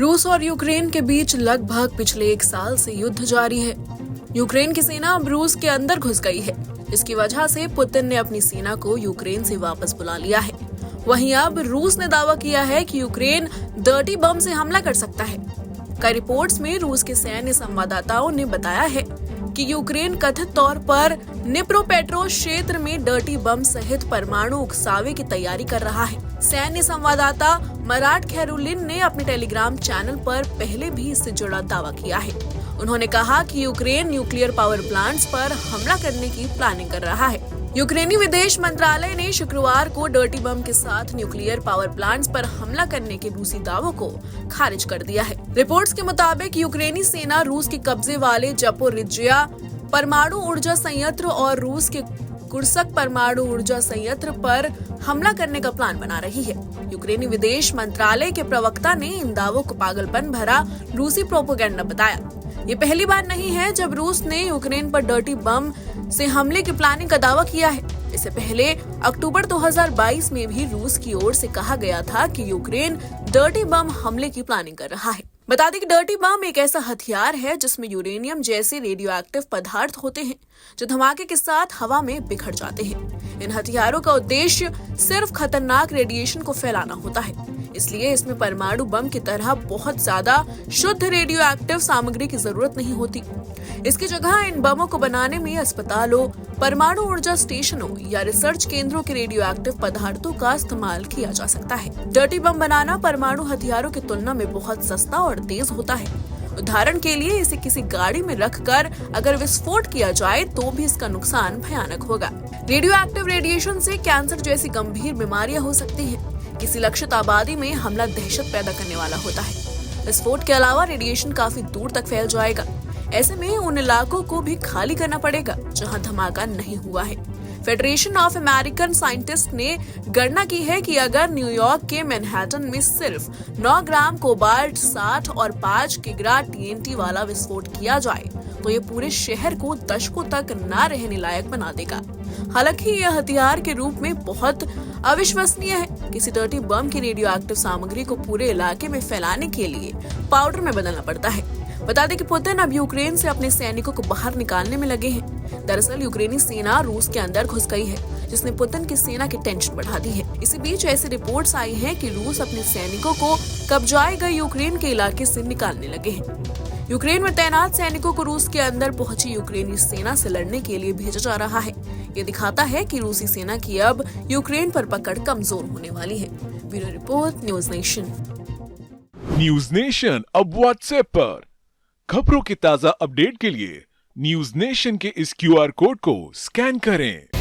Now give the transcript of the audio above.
रूस और यूक्रेन के बीच लगभग पिछले 1 साल से युद्ध जारी है। यूक्रेन की सेना अब रूस के अंदर घुस गई है। इसकी वजह से पुतिन ने अपनी सेना को यूक्रेन से वापस बुला लिया है। वहीं अब रूस ने दावा किया है कि यूक्रेन डर्टी बम से हमला कर सकता है। कई रिपोर्ट्स में रूस के सैन्य संवाददाताओं ने बताया है कि यूक्रेन कथित तौर पर निप्रोपेट्रोव क्षेत्र में डर्टी बम सहित परमाणु उकसावे की तैयारी कर रहा है। सैन्य संवाददाता मराठ खैरुलिन ने अपने टेलीग्राम चैनल पर पहले भी इससे जुड़ा दावा किया है। उन्होंने कहा कि यूक्रेन न्यूक्लियर पावर प्लांट्स पर हमला करने की प्लानिंग कर रहा है। यूक्रेनी विदेश मंत्रालय ने शुक्रवार को डर्टी बम के साथ न्यूक्लियर पावर प्लांट्स पर हमला करने के रूसी दावों को खारिज कर दिया है। रिपोर्ट्स के मुताबिक यूक्रेनी सेना रूस के कब्जे वाले जपोरिज्जिया परमाणु ऊर्जा संयंत्र और रूस के कुर्स्क परमाणु ऊर्जा संयंत्र पर हमला करने का प्लान बना रही है। यूक्रेनी विदेश मंत्रालय के प्रवक्ता ने इन दावों को पागलपन भरा रूसी प्रोपेगेंडा बताया। ये पहली बार नहीं है जब रूस ने यूक्रेन पर डर्टी बम से हमले की प्लानिंग का दावा किया है। इससे पहले अक्टूबर 2022 में भी रूस की ओर से कहा गया था कि यूक्रेन डर्टी बम हमले की प्लानिंग कर रहा है। बता दें कि डर्टी बम एक ऐसा हथियार है जिसमें यूरेनियम जैसे रेडियोएक्टिव पदार्थ होते हैं जो धमाके के साथ हवा में बिखर जाते हैं। इन हथियारों का उद्देश्य सिर्फ खतरनाक रेडिएशन को फैलाना होता है, इसलिए इसमें परमाणु बम की तरह बहुत ज्यादा शुद्ध रेडियोएक्टिव सामग्री की जरूरत नहीं होती। इसकी जगह इन बमों को बनाने में अस्पतालों, परमाणु ऊर्जा स्टेशनों या रिसर्च केंद्रों के रेडियोएक्टिव पदार्थों का इस्तेमाल किया जा सकता है। डर्टी बम बनाना परमाणु हथियारों की तुलना में बहुत सस्ता और तेज होता है। उदाहरण के लिए इसे किसी गाड़ी में रखकर अगर विस्फोट किया जाए तो भी इसका नुकसान भयानक होगा। रेडियोएक्टिव रेडिएशन से कैंसर जैसी गंभीर बीमारियां हो सकती हैं। किसी लक्षित आबादी में हमला दहशत पैदा करने वाला होता है। विस्फोट के अलावा रेडिएशन काफी दूर तक फैल जाएगा। ऐसे में उन इलाकों को भी खाली करना पड़ेगा जहां धमाका नहीं हुआ है। फेडरेशन ऑफ अमेरिकन साइंटिस्ट ने गणना की है कि अगर न्यूयॉर्क के मैनहट्टन में सिर्फ 9 ग्राम कोबाल्ट 60 और 5 किग्रा TNT वाला विस्फोट किया जाए तो ये पूरे शहर को दशकों तक ना रहने लायक बना देगा। हालांकि यह हथियार के रूप में बहुत अविश्वसनीय है। किसी डर्टी बम की रेडियोएक्टिव सामग्री को पूरे इलाके में फैलाने के लिए पाउडर में बदलना पड़ता है। बता दें कि पुतिन अब यूक्रेन से अपने सैनिकों को बाहर निकालने में लगे हैं। दरअसल यूक्रेनी सेना रूस के अंदर घुस गई है, जिसने पुतिन की सेना की टेंशन बढ़ा दी है। इसी बीच ऐसी रिपोर्ट्स आई हैं कि रूस अपने सैनिकों को कब्जाए गए यूक्रेन के इलाके से निकालने लगे हैं। यूक्रेन में तैनात सैनिकों को रूस के अंदर पहुंची यूक्रेनी सेना से लड़ने के लिए भेजा जा रहा है। ये दिखाता है कि रूसी सेना की अब यूक्रेन पर पकड़ कमजोर होने वाली है। Bureau report, news nation. News nation अब व्हाट्सएप पर खबरों की ताजा अपडेट के लिए न्यूज नेशन के इस QR कोड को स्कैन करें।